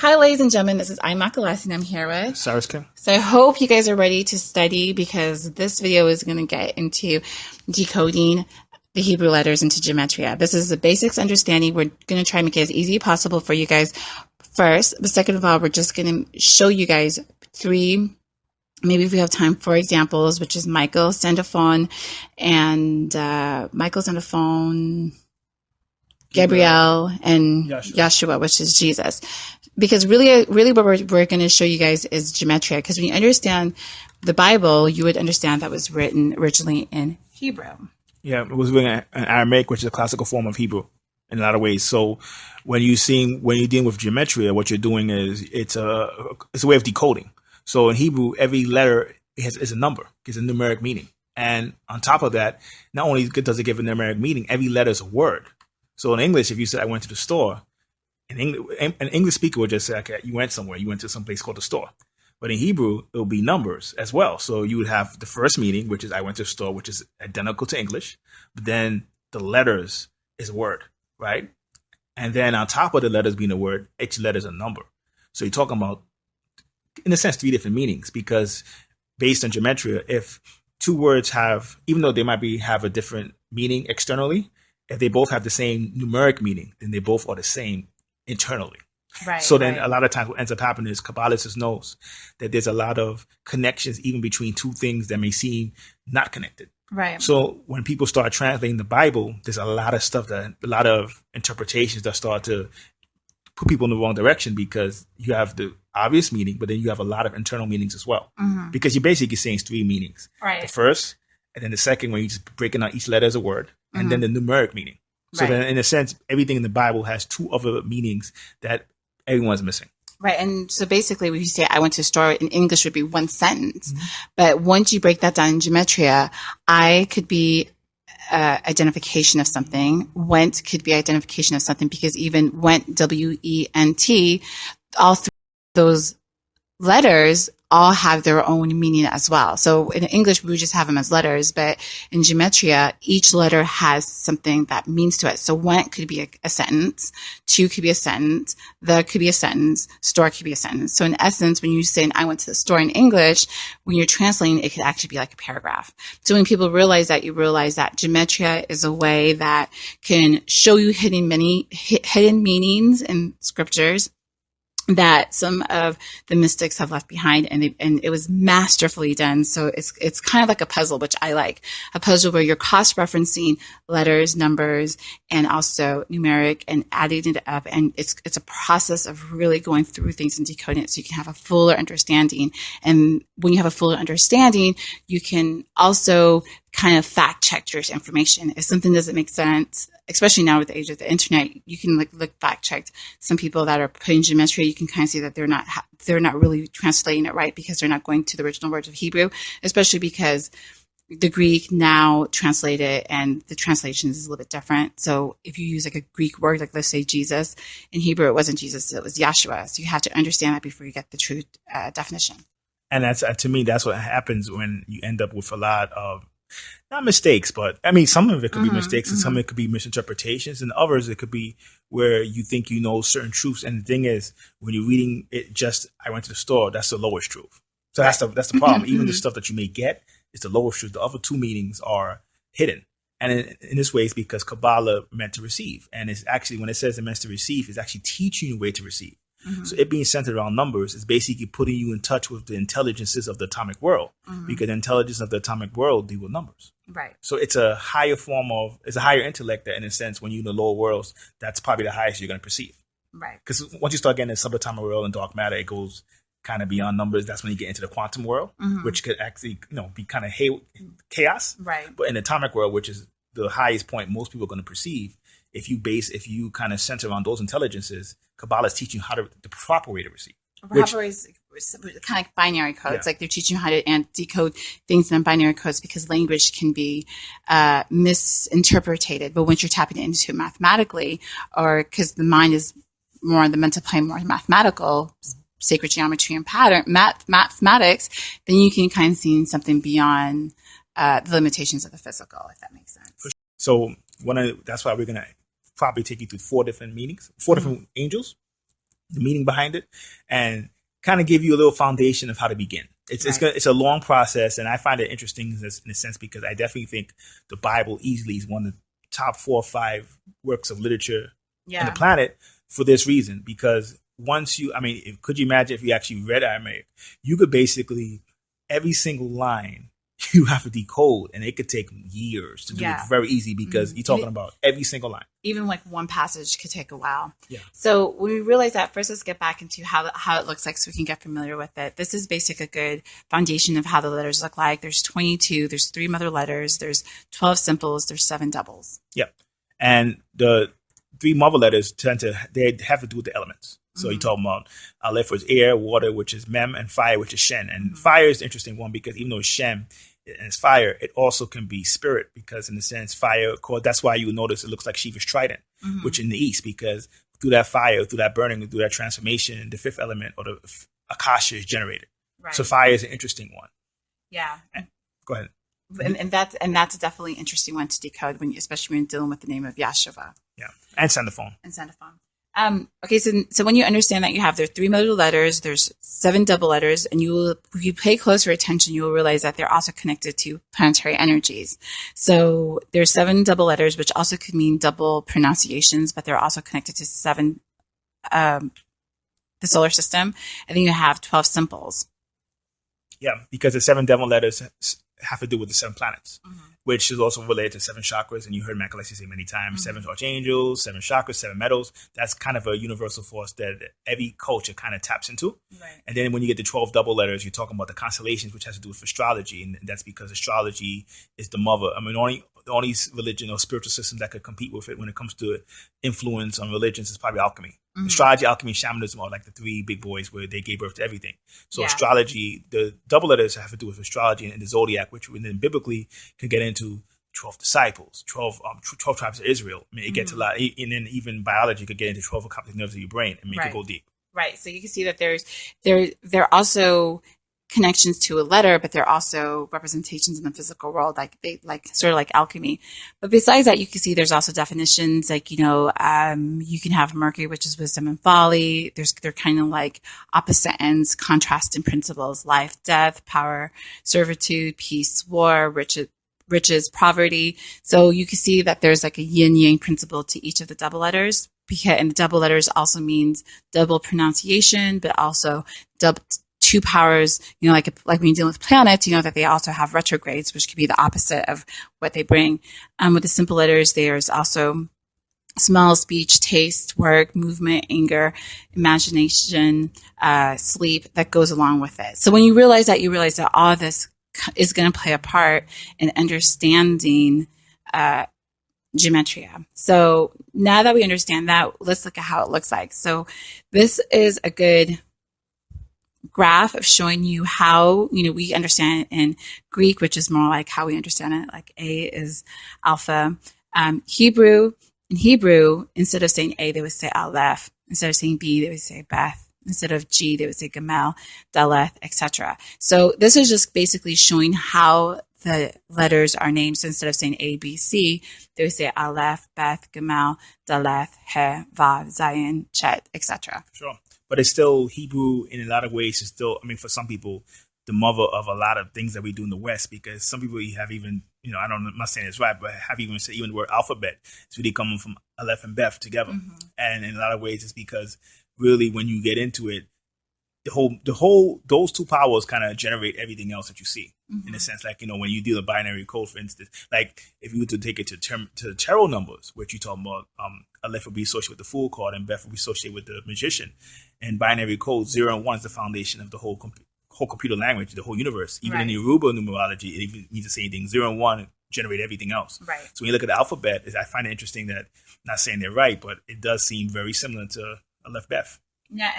Hi, ladies and gentlemen. This is Makalesi, and I'm here with Cyrus King. So I hope you guys are ready to study because this video is going to get into decoding the Hebrew letters into Gematria. This is the basics understanding. We're going to try and make it as easy as possible for you guys first. But second of all, we're just going to show you guys three, maybe if we have time, for examples, which is Michael, Sandophone, and Michael, Sandophone, Gabriel, and Yeshua, which is Jesus. Because really what we're going to show you guys is Gematria. Because when you understand the Bible, you would understand that was written originally in Hebrew. Yeah, it was written in Aramaic, which is a classical form of Hebrew in a lot of ways. So when you're dealing with Gematria, what you're doing is it's a way of decoding. So in Hebrew, every letter is a number, gives a numeric meaning. And on top of that, not only does it give a numeric meaning, every letter is a word. So in English, if you said I went to the store, an English speaker would just say, okay, you went somewhere, you went to some place called the store. But in Hebrew, it will be numbers as well. So you would have the first meaning, which is I went to the store, which is identical to English. But then the letters is a word, right? And then on top of the letters being a word, each letter is a number. So you're talking about, in a sense, three different meanings, because based on Gematria, if two words have, even though they might have a different meaning externally, if they both have the same numeric meaning, then they both are the same internally. Right. So then a lot of times what ends up happening is Kabbalists knows that there's a lot of connections even between two things that may seem not connected. Right. So when people start translating the Bible, there's a lot of stuff a lot of interpretations that start to put people in the wrong direction, because you have the obvious meaning, but then you have a lot of internal meanings as well. Mm-hmm. Because you're basically saying three meanings. Right. The first, and then the second, when you're just breaking out each letter as a word, and then the numeric meaning. So then, in a sense, everything in the Bible has two other meanings that everyone's missing. Right. And so basically, when you say I went to the store, in English would be one sentence. Mm-hmm. But once you break that down in Gematria, I could be identification of something. Went could be identification of something, because even went, W-E-N-T, all three of those letters all have their own meaning as well. So in English, we just have them as letters, but in Gematria, each letter has something that means to it. So went could be a sentence, to could be a sentence, the could be a sentence, store could be a sentence. So in essence, when you say I went to the store in English, when you're translating, it could actually be like a paragraph. So when people realize that, you realize that Gematria is a way that can show you hidden meanings in scriptures that some of the mystics have left behind, and it was masterfully done. So it's kind of like a puzzle, which I like. A puzzle where you're cross-referencing letters, numbers, and also numeric, and adding it up. And it's a process of really going through things and decoding it so you can have a fuller understanding. And when you have a fuller understanding, you can also kind of fact check your information. If something doesn't make sense, especially now with the age of the internet, you can look fact check some people that are putting Gematria. You can kind of see that they're not really translating it right, because they're not going to the original words of Hebrew, especially because the Greek now translated and the translations is a little bit different. So if you use like a Greek word, like let's say Jesus, in Hebrew it wasn't Jesus, it was Yeshua. So you have to understand that before you get the true definition. And that's to me, that's what happens when you end up with a lot of, not mistakes, but I mean, some of it could be mistakes, and some of it could be misinterpretations, and others it could be where you think you know certain truths. And the thing is, when you're reading it, just I went to the store, that's the lowest truth. So that's the problem. Even the stuff that you may get is the lowest truth. The other two meanings are hidden. And in this way, it's because Kabbalah meant to receive. And it's actually, when it says it meant to receive, it's actually teaching you a way to receive. Mm-hmm. So it being centered around numbers is basically putting you in touch with the intelligences of the atomic world, because the intelligence of the atomic world deal with numbers. Right. So it's a higher it's a higher intellect that, in a sense, when you're in the lower worlds, that's probably the highest you're going to perceive. Right. Because once you start getting in the subatomic world and dark matter, it goes kind of beyond numbers. That's when you get into the quantum world, which could actually, be kind of chaos. Right. But in the atomic world, which is the highest point most people are going to perceive, if you kind of center around those intelligences, Kabbalah is teaching you how the proper way to receive. Proper is kind of like binary codes. Yeah. Like they're teaching you how to decode things in binary codes, because language can be misinterpreted. But once you're tapping into it mathematically, or because the mind is more on the mental plane, more mathematical, sacred geometry and pattern mathematics, then you can kind of see something beyond the limitations of the physical, if that makes sense. So that's why we're going to probably take you through four different meanings, four different angels. the meaning behind it, and kind of give you a little foundation of how to begin. It's a long process, and I find it interesting in a sense because I definitely think the Bible easily is one of the top 4 or 5 works of literature on the planet for this reason. Because could you imagine if you actually read Aramaic, you could basically every single line you have to decode, and it could take years to do it very easy because you're talking about every single line. Even like one passage could take a while. Yeah. So when we realize that, first let's get back into how it looks like so we can get familiar with it. This is basically a good foundation of how the letters look like. There's 22, there's 3 mother letters, there's 12 simples, there's 7 doubles. Yeah. And the 3 mother letters they have to do with the elements. So you're talking about Aleph, which is air, water, which is Mem, and fire, which is Shen. And fire is the interesting one because even though it's Shem and it's fire, it also can be spirit because in a sense, fire, that's why you notice it looks like Shiva's trident, which in the East, because through that fire, through that burning, through that transformation, the 5th element or the Akasha is generated. Right. So fire is an interesting one. Yeah. Go ahead. And that's definitely an interesting one to decode especially when you're dealing with the name of Yahshua. Yeah. And Sandalphon. Okay, so when you understand that you have their 3 mother letters, there's 7 double letters, and if you pay closer attention, you will realize that they're also connected to planetary energies. So there's 7 double letters, which also could mean double pronunciations, but they're also connected to 7, the solar system, and then you have 12 simples. Yeah, because the 7 double letters have to do with the 7 planets, which is also related to 7 chakras. And you heard Makalesi say many times, 7 archangels, 7 chakras, 7 metals. That's kind of a universal force that every culture kind of taps into. Right. And then when you get the 12 double letters, you're talking about the constellations, which has to do with astrology. And that's because astrology is the mother. I mean, the only religion or spiritual system that could compete with it when it comes to influence on religions is probably alchemy. Astrology, alchemy, shamanism are like the 3 big boys where they gave birth to everything. So astrology, the double letters have to do with astrology and the zodiac, which then biblically can get into 12 disciples, 12 tribes of Israel. I mean, it gets a lot. And then even biology could get into 12 optic nerves of your brain and make it go deep. Right. So you can see that there are also connections to a letter, but they're also representations in the physical world, sort of like alchemy. But besides that, you can see there's also definitions like, you can have Mercury, which is wisdom and folly. They're kind of like opposite ends, contrasting principles, life, death, power, servitude, peace, war, riches, poverty. So you can see that there's like a yin yang principle to each of the double letters. And the double letters also means double pronunciation, but also double 2 powers, like when you're dealing with planets, that they also have retrogrades, which could be the opposite of what they bring. With the simple letters, there's also smell, speech, taste, work, movement, anger, imagination, sleep that goes along with it. So when you realize that all of this is going to play a part in understanding Gematria. So now that we understand that, let's look at how it looks like. So this is a good graph of showing you how, we understand it in Greek, which is more like how we understand it. Like A is alpha. In Hebrew, instead of saying A, they would say Aleph. Instead of saying B, they would say Beth. Instead of G, they would say Gamel, Daleth, etc. So this is just basically showing how the letters are named. So instead of saying A, B, C, they would say Aleph, Beth, Gamel, Daleth, He, Vav, Zayin, Chet, etc. Sure. But it's still Hebrew in a lot of ways. It's still, for some people, the mother of a lot of things that we do in the West, because some people have even, I'm not saying it's right, but have even said even the word alphabet is really coming from Aleph and Beth together. And in a lot of ways, it's because really when you get into it, those 2 powers kind of generate everything else that you see. In a sense, like, when you deal a binary code, for instance, like if you were to take it to tarot numbers, which you talk about, Aleph would be associated with the Fool card and Beth would be associated with the Magician. And binary code 0 and 1 is the foundation of the whole computer language, the whole universe. Even in the Yoruba numerology, it even means the same thing. 0 and 1 generate everything else. Right. So when you look at the alphabet, I find it interesting that, not saying they're right, but it does seem very similar to Aleph-Beth. Yeah,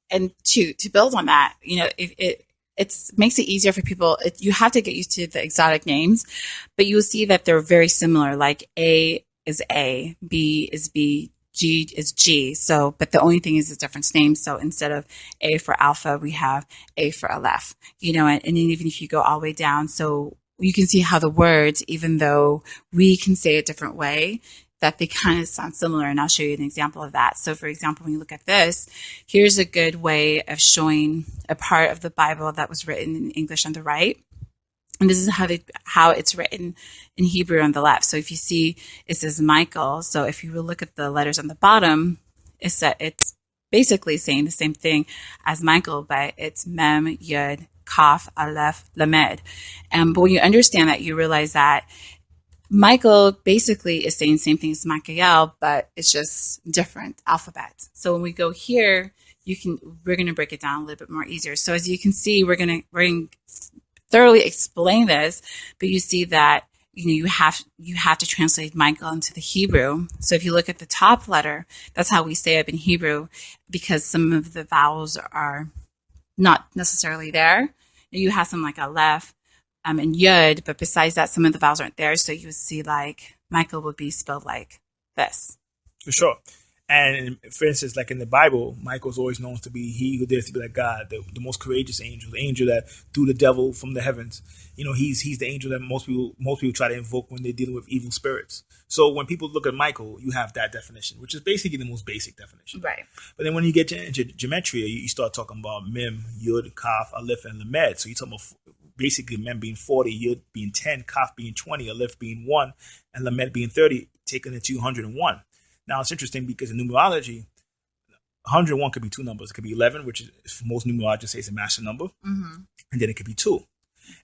and to build on that, it makes it easier for people. You have to get used to the exotic names, but you will see that they're very similar. Like A is A, B is B, G is G. So, but the only thing is a different name. So instead of A for alpha, we have A for Aleph, and then even if you go all the way down, so you can see how the words, even though we can say a different way, that they kind of sound similar, and I'll show you an example of that. So for example, when you look at this, here's a good way of showing a part of the Bible that was written in English on the right. And this is how it's written in Hebrew on the left. So if you see, it says Michael. So if you will look at the letters on the bottom, it's basically saying the same thing as Michael, but it's Mem, Yud, Kaf, Aleph, Lamed. But when you understand that, you realize that Michael basically is saying the same thing as Michael, but it's just different alphabet. So when we go here, we're going to break it down a little bit more easier. So as you can see, we're going to thoroughly explain this, but you see that you have to translate Michael into the Hebrew. So if you look at the top letter, that's how we say it in Hebrew, because some of the vowels are not necessarily there. You have some like Aleph and Yud, but besides that, some of the vowels aren't there. So you would see like Michael would be spelled like this. For sure. And for instance, like in the Bible, Michael's always known to be he who dares to be like God, the most courageous angel, the angel that threw the devil from the heavens. He's the angel that most people try to invoke when they're dealing with evil spirits. So when people look at Michael, you have that definition, which is basically the most basic definition. Right. But then when you get into Gematria, you start talking about Mem, Yud, Kaf, Aleph, and Lamed. So you're talking about basically Mem being 40, Yud being 10, Kaf being 20, Aleph being 1, and Lamed being 30, taking it to 101. Now, it's interesting because in numerology, 101 could be two numbers. It could be 11, which is, for most numerologists, say it's a master number. Mm-hmm. And then it could be 2.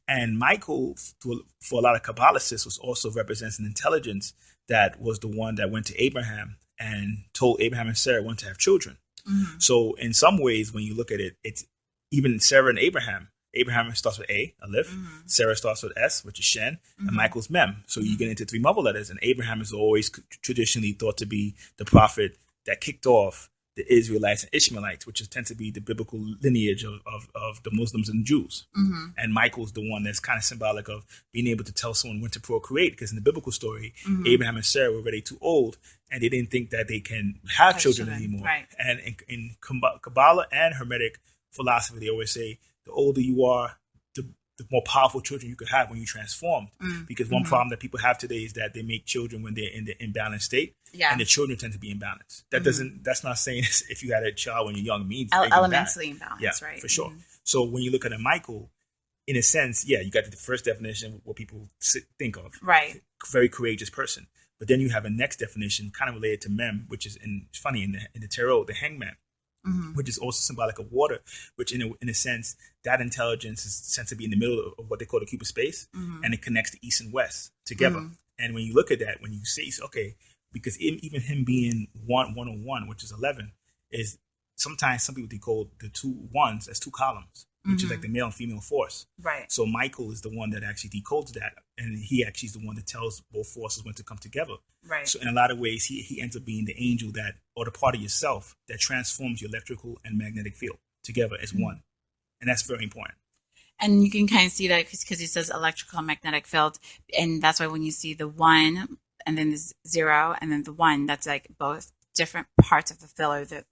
And Michael, for a lot of Kabbalicists, also represents an intelligence that was the one that went to Abraham and told Abraham and Sarah when to have children. Mm-hmm. So in some ways, when you look at it, it's even Sarah and Abraham. Abraham starts with A, Aleph. Mm-hmm. Sarah starts with S, which is Shen, mm-hmm. and Michael's Mem. So you get into 3 mother letters, and Abraham is always traditionally thought to be the prophet that kicked off the Israelites and Ishmaelites, which tend to be the biblical lineage of the Muslims and Jews. Mm-hmm. And Michael's the one that's kind of symbolic of being able to tell someone when to procreate, because in the biblical story, mm-hmm. Abraham and Sarah were already too old, and they didn't think that they can have children anymore. Right. And in Kabbalah and Hermetic philosophy, they always say, the older you are, the more powerful children you could have when you transform. Because one problem that people have today is that they make children when they're in the imbalanced state, and the children tend to be imbalanced. That's not saying if you had a child when you're young means elementally imbalanced, yeah, right? For sure. So when you look at a Michael, in a sense, you got the first definition, what people think of, right? Very courageous person. But then you have a next definition, kind of related to Mem, which is funny in the tarot, the hangman. Mm-hmm. Which is also symbolic of water, which in a sense, that intelligence is sent to be in the middle of what they call the Cupid space, mm-hmm. and it connects the East and West together. Mm-hmm. And when you look at that, when you say, okay, because even him being 101, which is 11, is sometimes some people decode the 2 ones as 2 columns, which mm-hmm. is like the male and female force. Right. So Michael is the one that actually decodes that, and he actually is the one that tells both forces when to come together. Right. So in a lot of ways, he ends up being the angel that, or the part of yourself that transforms your electrical and magnetic field together as mm-hmm. one. And that's very important. And you can kind of see that because he says electrical and magnetic field. And that's why when you see the 1 and then the 0 and then the 1, that's like both different parts of the pillar, the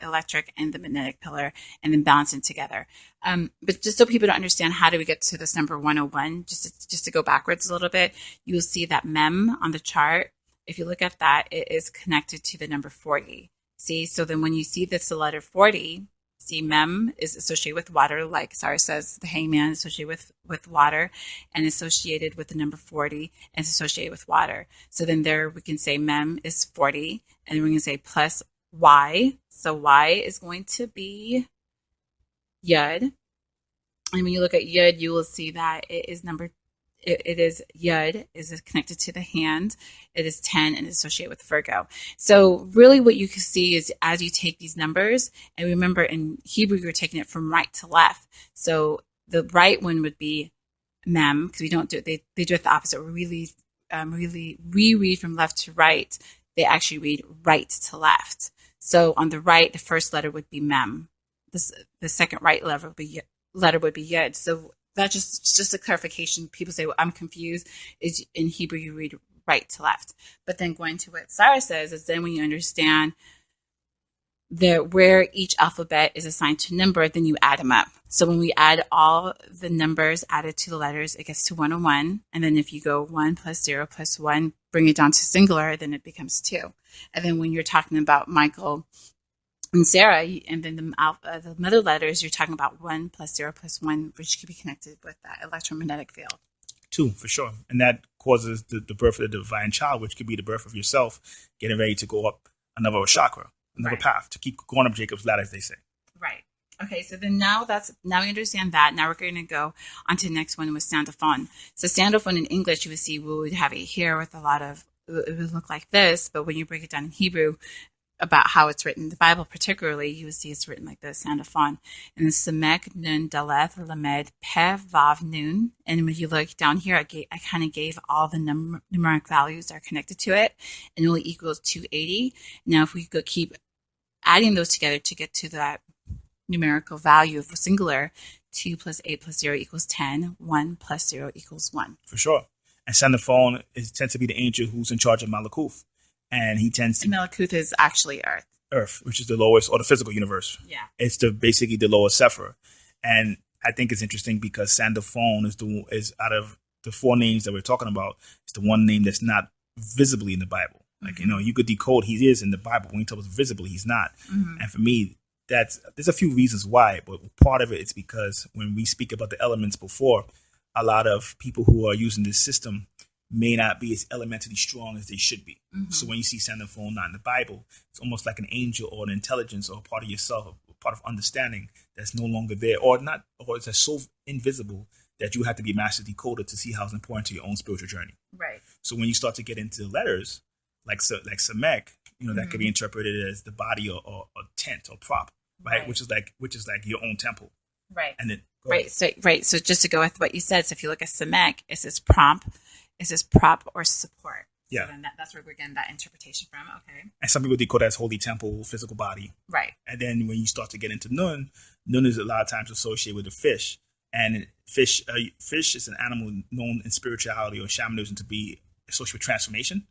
electric and the magnetic pillar, and then balancing together. But just so people don't understand, how do we get to this number 101? Just to go backwards a little bit, you will see that Mem on the chart. If you look at that, it is connected to the number 40. See, so then when you see this, the letter 40, see Mem is associated with water, like Sarah says, the hangman is associated with water, and associated with the number 40, and it's associated with water. So then there we can say Mem is 40, and then we can say plus Y. So Y is going to be Yud. And when you look at Yud, you will see that it is Yud is connected to the hand. It is 10 and is associated with Virgo. So really what you can see is as you take these numbers, and remember in Hebrew, you're taking it from right to left. So the right one would be Mem, because we don't do it. They do it the opposite. We read from left to right. They actually read right to left. So on the right, the first letter would be Mem. The second right letter would be Yud. So that's just a clarification. People say, well, I'm confused. Is in Hebrew, you read right to left. But then going to what Sarah says is then when you understand where each alphabet is assigned to a number, then you add them up. So when we add all the numbers added to the letters, it gets to 101. And then if you go 1 plus 0 plus 1 bring it down to singular, then it becomes 2. And then when you're talking about Michael and Sarah, and then the middle letters, you're talking about 1 plus 0 plus 1, which could be connected with that electromagnetic field. 2, for sure. And that causes the birth of the divine child, which could be the birth of yourself, getting ready to go up another chakra, another path, to keep going up Jacob's ladder, as they say. Right. Okay, so then now we understand that. Now we're going to go on to the next one with standophone. So standophone in English, you would see we would have it here with a lot of, it would look like this, but when you break it down in Hebrew, about how it's written, the Bible particularly, you would see it's written like this, standophone. And it's Samek, Nun, Daleth, Lamed, Pe, Vav, Nun. And when you look down here, I kind of gave all the numeric values that are connected to it, and it only equals 280. Now, if we could keep adding those together to get to that numerical value of singular, 2 plus 8 plus 0 equals 10, 1 plus 0 equals 1. For sure. And standophone tends to be the angel who's in charge of Malakuth. And he tends to... And Malakuth is actually Earth. Earth, which is the lowest, or the physical universe. Yeah. It's basically the lowest Sephir. And I think it's interesting because Sandophone is out of the 4 names that we're talking about, it's the one name that's not visibly in the Bible. Like, you could decode he is in the Bible. When he tells us visibly, he's not. And for me, there's a few reasons why, but part of it is because when we speak about the elements before, a lot of people who are using this system may not be as elementally strong as they should be. So when you see Sandophone not in the Bible, it's almost like an angel or an intelligence or a part of yourself, a part of understanding that's no longer there, or it's so invisible that you have to be a master decoder to see how it's important to your own spiritual journey. Right. So when you start to get into letters, like Samek, that could be interpreted as the body or tent or prop, right? Which is like your own temple. Right. And then So just to go with what you said, so if you look at Samek, it says prop or support. Yeah. So then that's where we're getting that interpretation from. Okay. And some people decode that as holy temple, physical body. Right. And then when you start to get into Nun is a lot of times associated with the fish. And fish is an animal known in spirituality or shamanism to be associated with transformation.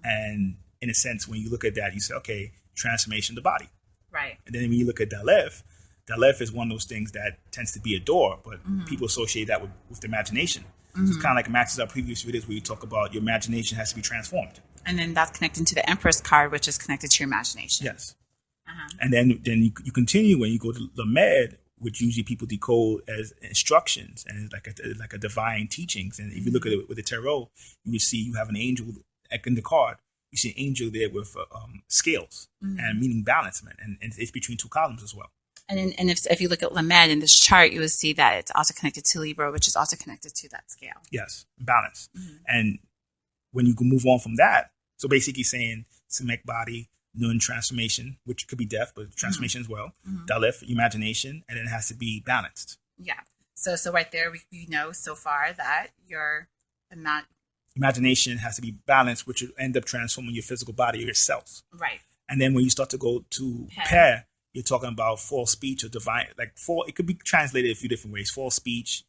And in a sense, when you look at that, you say, okay, transformation of the body. Right. And then when you look at Daleth is one of those things that tends to be a door, but people associate that with the imagination. So it's kind of like matches our previous videos where you talk about your imagination has to be transformed. And then that's connected to the Empress card, which is connected to your imagination. Yes. And then you continue when you go to Lamed, which usually people decode as instructions and like a divine teachings. And if you look at it with the tarot, you will see you have an angel in the card. You see an angel there with scales and meaning balancement, and it's between 2 columns as well. And if you look at Lamed in this chart, you will see that it's also connected to Libra, which is also connected to that scale. Yes, balance. And when you can move on from that, so basically saying Samek body, Nun transformation, which could be death, but transformation as well. Daleth, imagination, and it has to be balanced. Yeah. So right there, we know so far that your imagination has to be balanced, which will end up transforming your physical body or your cells. Right. And then when you start to go to pair, you're talking about false speech or divine, it could be translated a few different ways. False speech,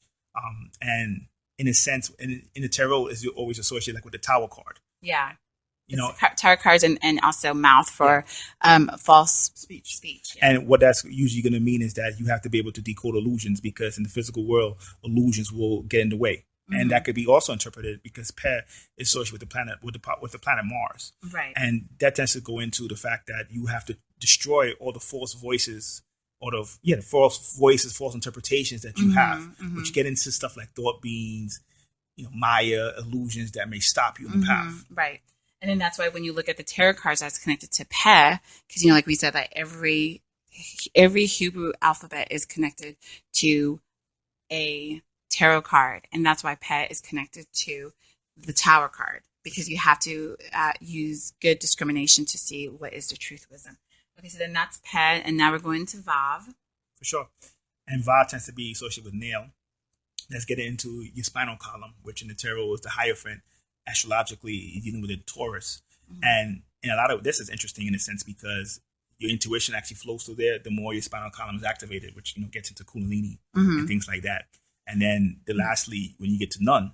and in a sense, in the tarot, is always associated with the Tower card. Yeah. Tarot cards and also mouth for false speech. Yeah. And what that's usually going to mean is that you have to be able to decode illusions, because in the physical world, illusions will get in the way. And that could be also interpreted because Pe is associated with the planet, with the planet Mars. Right. And that tends to go into the fact that you have to destroy all the false voices, false interpretations that you have, which get into stuff like thought beings, Maya, illusions that may stop you on the path. Right. And then that's why when you look at the tarot cards that's connected to Pe, because like we said, that every Hebrew alphabet is connected to a tarot card, and that's why Pe is connected to the Tower card, because you have to use good discrimination to see what is the truth wisdom. Okay, so then that's Pe, and now we're going to Vav. For sure. And Vav tends to be associated with nail. Let's get into your spinal column, which in the tarot is the Hierophant. Astrologically, you're dealing with a Taurus. And a lot of this is interesting in a sense because your intuition actually flows through there the more your spinal column is activated, which gets into Kundalini and things like that. And then lastly, when you get to Nun,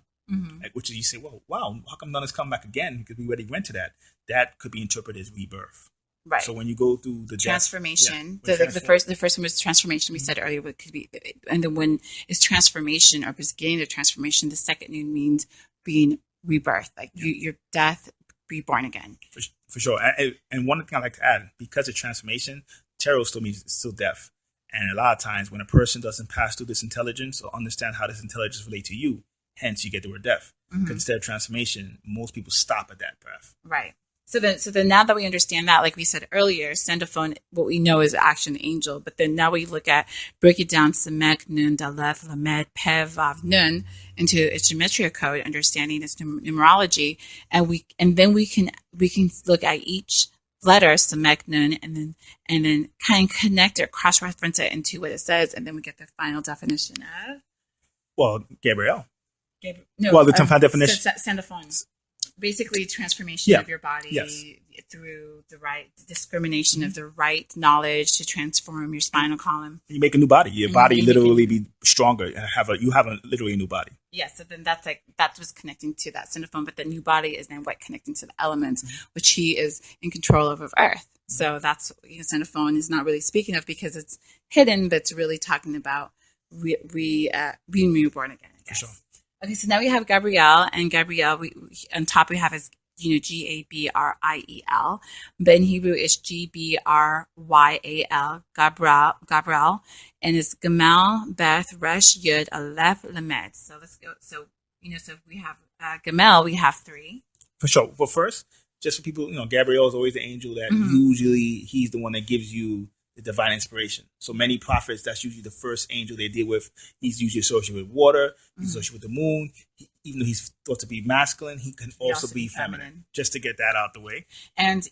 which is you say, well, wow, how come Nun has come back again? Because we already went to that. That could be interpreted as rebirth. Right. So when you go through the transformation, the first one was transformation. We said earlier, what could be, and then when it's transformation or beginning of transformation, the second Nun means being rebirth, like your death, reborn again. For sure. And one thing I like to add, because of transformation, tarot still means it's still death. And a lot of times when a person doesn't pass through this intelligence or understand how this intelligence relates to you, hence you get the word death. Because instead of transformation, most people stop at that breath. Right. So then now that we understand that, like we said earlier, Sendophone, what we know is action angel. But then now we break it down, Samek, Nun, Daleth, Lamed, Pe, Vav, Nun, into its gematria code, understanding its numerology. And then we can look at each letter, Samek, Nun, and then kind of connect it, cross-reference it into what it says. And then we get the final definition of? Well, Gabriel. No, the final definition. Sendophone. Basically, transformation of your body through the right discrimination of the right knowledge to transform your spinal column. You make a new body. Your body literally be stronger and you have a literally new body. Yes, so then that was connecting to that Sendophone, but the new body is then what connecting to the elements, which he is in control of Earth. So that's what Sendophone is not really speaking of because it's hidden, but it's really talking about being reborn again. I guess. For sure. Okay, so now we have Gabriel, and Gabriel, on top we have his, Gabriel, but in Hebrew it's Gbryal, Gabriel, and it's Gamel, Beth, Resh, Yud, Aleph, Lamed. So let's go. So if we have Gamel, we have 3. For sure. But first, just for people, Gabriel is always the angel that usually he's the one that gives you the divine inspiration. So many prophets, that's usually the first angel they deal with. He's usually associated with water. He's associated with the moon. Even though he's thought to be masculine, he can also be feminine. Just to get that out the way. And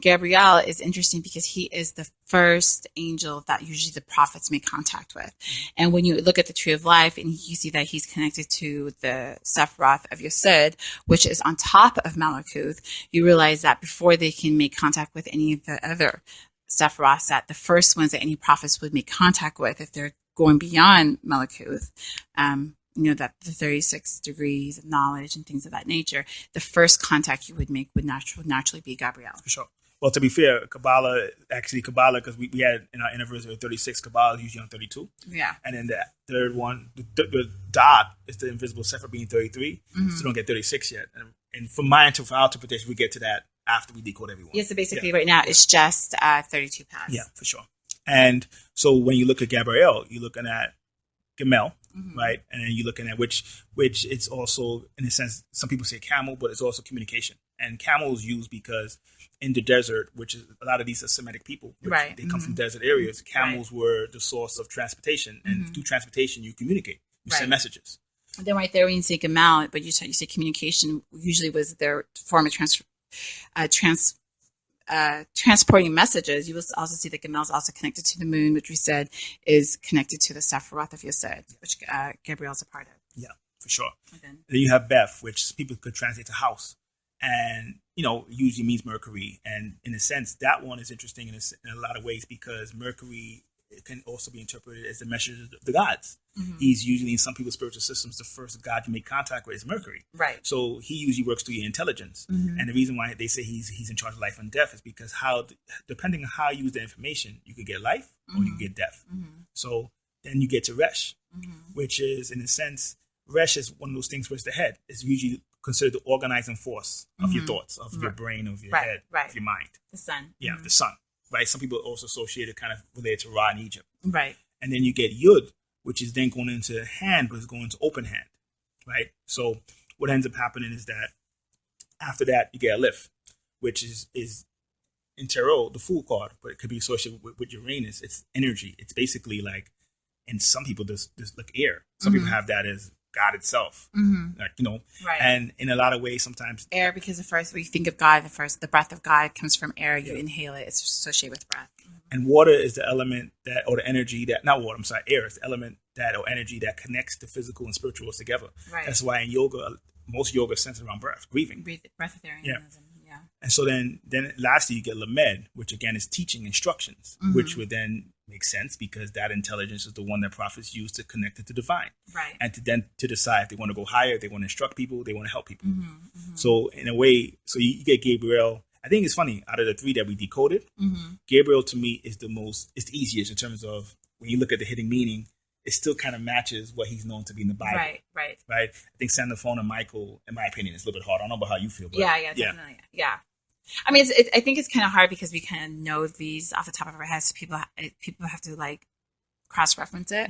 Gabriel is interesting because he is the first angel that usually the prophets make contact with. And when you look at the tree of life and you see that he's connected to the Sephiroth of Yesod, which is on top of Malakuth, you realize that before they can make contact with any of the other Sephiroth, that the first ones that any prophets would make contact with, if they're going beyond Malakuth, that the 36 degrees of knowledge and things of that nature, the first contact you would make would naturally be Gabriel. For sure. Well, to be fair, Kabbalah, because we had in our anniversary of 36, Kabbalah is usually on 32. Yeah. And then the third one, the dot is the invisible Sephir being 33. So you don't get 36 yet. And from our interpretation, we get to that after we decode everyone. Yeah, so basically right now it's just 32 paths. Yeah, for sure. And so when you look at Gabriel, you're looking at Gamel, right? And then you're looking at which it's also, in a sense, some people say camel, but it's also communication. And camel is used because in the desert, which is a lot of these are Semitic people, right? They come from desert areas. Camels were the source of transportation, and through transportation, you communicate, you send messages. And then right there, when you say Gamel, but you say communication usually was their form of transporting messages. You will also see that Gamel is also connected to the moon, which we said is connected to the Sephiroth of Yesod, which Gabriel's a part of. Yeah, for sure. Okay. Then you have Beth, which people could translate to house, and usually means Mercury. And in a sense, that one is interesting in a lot of ways because Mercury can also be interpreted as the messenger of the gods. He's usually in some people's spiritual systems the first god you make contact with is Mercury. Right. So he usually works through your intelligence. And the reason why they say he's in charge of life and death is because depending on how you use the information, you could get life or you could get death. So then you get to Resh, which is in a sense, Resh is one of those things where it's the head. It's usually considered the organizing force of your thoughts, of your brain, of your head, of your mind. The sun. Yeah, the sun. Right. Some people also associate it kind of related to Ra in Egypt. Right. And then you get Yud, which is then going into hand, but it's going into open hand. Right. So what ends up happening is that after that, you get Aleph, which is in tarot, the Fool card, but it could be associated with Uranus. It's energy. It's basically like, and some people just like air. Some people have that as God itself, right. And in a lot of ways, sometimes air, because the first, when you think of God, the breath of God comes from air. You inhale it. It's associated with breath. And water is the element that, or the energy that, not water, I'm sorry, air is the element that, or energy that connects the physical and spiritual together. Right. That's why in yoga, most yoga centers around breath, breathing. Breatharianism. Yeah. And so then lastly, you get Lamed, which again is teaching instructions, which would then make sense because that intelligence is the one that prophets use to connect it to divine. Right. And to decide if they want to go higher, if they want to instruct people, they want to help people. So in a way, so you get Gabriel. I think it's funny, out of the 3 that we decoded, Gabriel to me is the easiest in terms of when you look at the hidden meaning, it still kind of matches what he's known to be in the Bible. Right. I think Xenophon and Michael, in my opinion, is a little bit hard. I don't know about how you feel. But yeah, definitely. Yeah. I mean, I think it's kind of hard because we kind of know these off the top of our heads. So people have to like cross-reference it.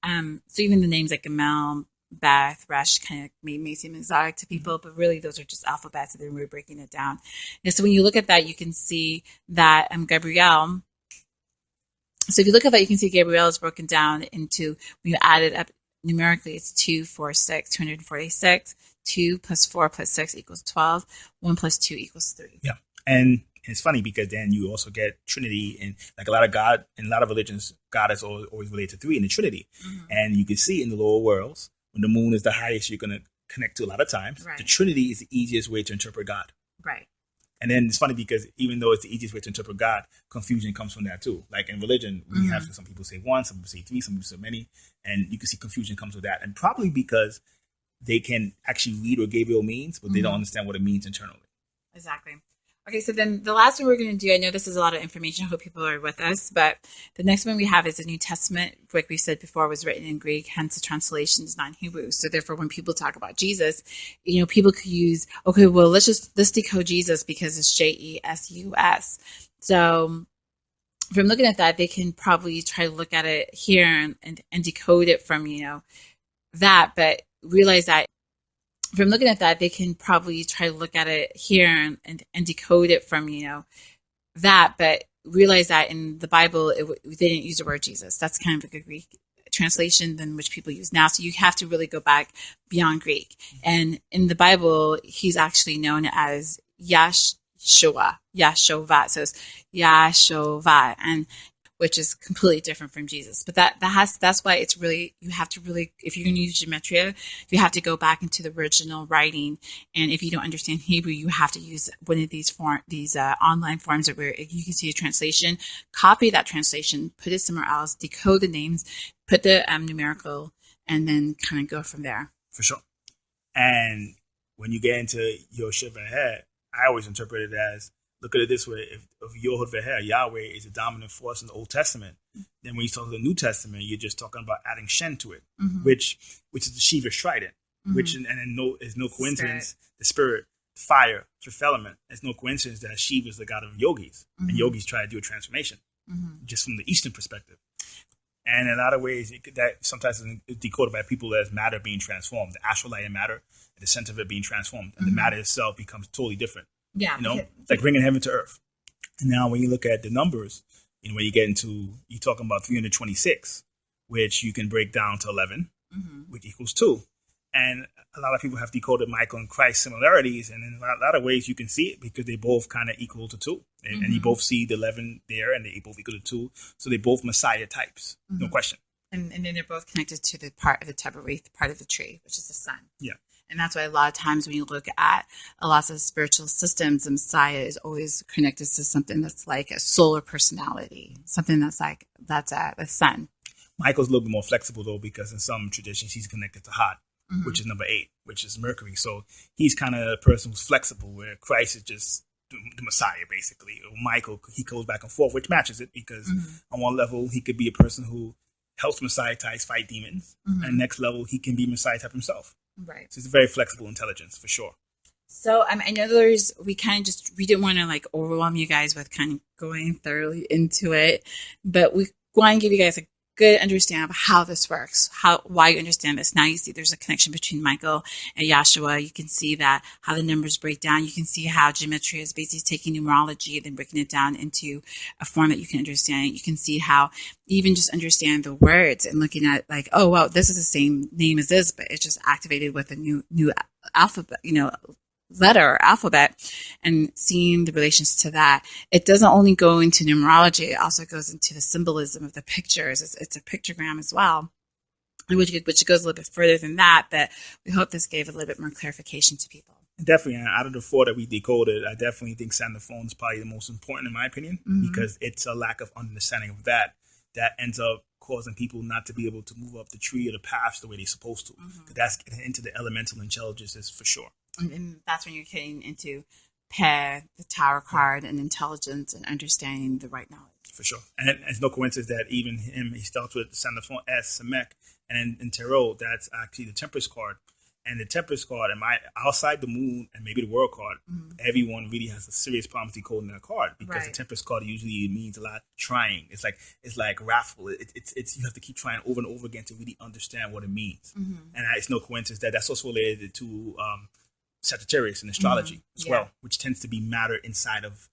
So even the names like Gamel, Beth, Resh kind of may seem exotic to people, but really those are just alphabets, and then we're breaking it down. And so when you look at that, you can see that Gabriel. So if you look at that, you can see Gabriel is broken down into, when you add it up numerically, it's 246. 2 plus 4 plus 6 equals 12. 1 plus 2 equals 3. Yeah. And it's funny because then you also get Trinity, and like a lot of religions, God is always related to 3 in the Trinity. And you can see in the lower worlds, when the moon is the highest you're going to connect to a lot of times, the Trinity is the easiest way to interpret God. Right. And then it's funny because even though it's the easiest way to interpret God, confusion comes from that too. Like in religion, we have some people say 1, some people say 3, some people say many, and you can see confusion comes with that. And probably because they can actually read what Gabriel means, but they don't understand what it means internally. Exactly. Okay, so then the last one we're going to do, I know this is a lot of information. I hope people are with us, but the next one we have is the New Testament. Like we said before, was written in Greek, hence the translation is not in Hebrew. So therefore, when people talk about Jesus, people could use, okay, well, let's decode Jesus because it's Jesus. So from looking at that, they can probably try to look at it here and decode it from, that, but realize that from looking at that, they can probably try to look at it here and decode it from, that, but realize that in the Bible, they didn't use the word Jesus. That's kind of like a Greek translation than which people use now. So you have to really go back beyond Greek. And in the Bible, he's actually known as Yahshua. So it's Yahshua, and which is completely different from Jesus. But that's why it's really, you have to really, if you're going to use Gematria, you have to go back into the original writing. And if you don't understand Hebrew, you have to use one of these online forms where you can see a translation, copy that translation, put it somewhere else, decode the names, put the numerical, and then kind of go from there. For sure. And when you get into Yoshua Veher, I always interpret it as, look at it this way: if Yoshua Veher, Yahweh, is a dominant force in the Old Testament, then when you talk the New Testament, you're just talking about adding Shen to it, which is the Shiva Trident, which and it's no coincidence. The spirit, fire, fifth element. It's no coincidence that Shiva is the god of yogis, and yogis try to do a transformation, just from the Eastern perspective. And in a lot of ways, that sometimes is decoded by people as matter being transformed, the astral light and matter at the center of it being transformed, and the matter itself becomes totally different. Yeah, it's like bringing heaven to earth. And now, when you look at the numbers, when you get into, you're talking about 326, which you can break down to 11, which equals 2. And a lot of people have decoded Michael and Christ similarities, and in a lot of ways you can see it because they both kind of equal to 2. And you both see the 11 there, and they both equal to 2. So they both Messiah types, no question. And then they're both connected to the part of the Tetragrammaton, part of the tree, which is the sun. Yeah. And that's why a lot of times when you look at a lot of spiritual systems, the Messiah is always connected to something that's like a solar personality, something that's like, that's the sun. Michael's a little bit more flexible, though, because in some traditions, he's connected to Hot, which is number 8, which is Mercury. So he's kind of a person who's flexible, where Christ is just the Messiah, basically. Or Michael, he goes back and forth, which matches it, because on one level, he could be a person who helps Messiah types fight demons. And next level, he can be Messiah type himself. Right. So it's a very flexible intelligence, for sure. So I know we didn't want to like overwhelm you guys with kind of going thoroughly into it, but we want to give you guys a good understanding of how this works, why you understand this. Now you see there's a connection between Michael and Yahshua. You can see that how the numbers break down. You can see how Gematria is basically taking numerology and then breaking it down into a form that you can understand. You can see how even just understand the words and looking at like, oh, wow, this is the same name as this, but it's just activated with a new alphabet, letter or alphabet, and seeing the relations to that. It doesn't only go into numerology, it also goes into the symbolism of the pictures. It's a pictogram as well, which goes a little bit further than that, but we hope this gave a little bit more clarification to people. Definitely. And out of the 4 that we decoded, I definitely think Xenophon is probably the most important in my opinion, because it's a lack of understanding of that ends up causing people not to be able to move up the tree or the paths the way they're supposed to. That's getting into the elemental intelligences for sure. And that's when you're getting into the Tower card and intelligence and understanding the right knowledge. For sure. And it's no coincidence that even him, he starts with Sandalphon S, Samek, and in Tarot, that's actually the Temperance card. And the Temperance card, and outside the Moon and maybe the World card, everyone really has a serious problem decoding that card, because the Temperance card usually means a lot trying. It's like wrathful. It's you have to keep trying over and over again to really understand what it means. And it's no coincidence that that's also related to Sagittarius in astrology as well, which tends to be matter inside of,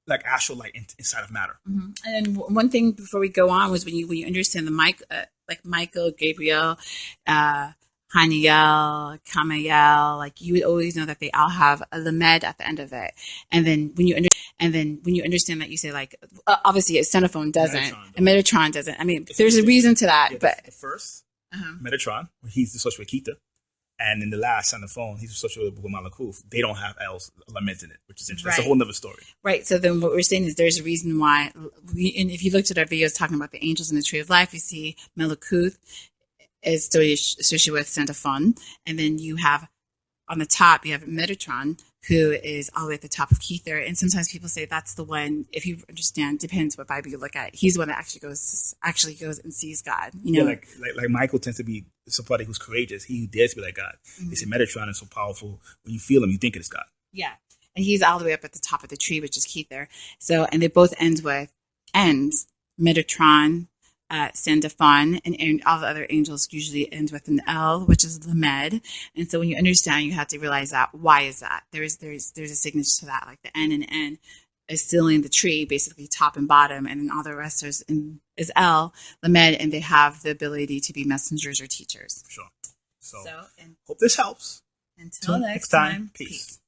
like astral light inside of matter. And then one thing before we go on was when you understand the like Michael, Gabriel, Haniel, Kamael, like you would always know that they all have a lamed at the end of it. And then when you understand that, you say like, obviously a Xenophon doesn't, and Metatron doesn't. I mean, there's a reason to that. But the first Metatron, he's associated with Keita, and in the last Xenophon, he's associated with Malakuf. They don't have L's laments in it, which is interesting. It's a whole nother story. Right. So then what we're saying is there's a reason why, and if you looked at our videos talking about the angels in the tree of life, you see Malakuth is associated with Xenophon, and then you have on the top you have Metatron, who is all the way at the top of Keither. And sometimes people say that's the one. If you understand, depends what Bible you look at. He's the one that actually goes and sees God. You know, like Michael tends to be somebody who's courageous. He dares to be like God. They say Metatron is so powerful. When you feel him, you think it is God. Yeah, and he's all the way up at the top of the tree, which is Keither. So, and they both end with Metatron. Xenophon, and all the other angels usually end with an L, which is Lamed. And so when you understand, you have to realize that. Why is that? There's a signature to that, like the N and N is sealing the tree, basically top and bottom, and then all the rest is L, Lamed, and they have the ability to be messengers or teachers. For sure. So and hope this helps. Until next time, peace.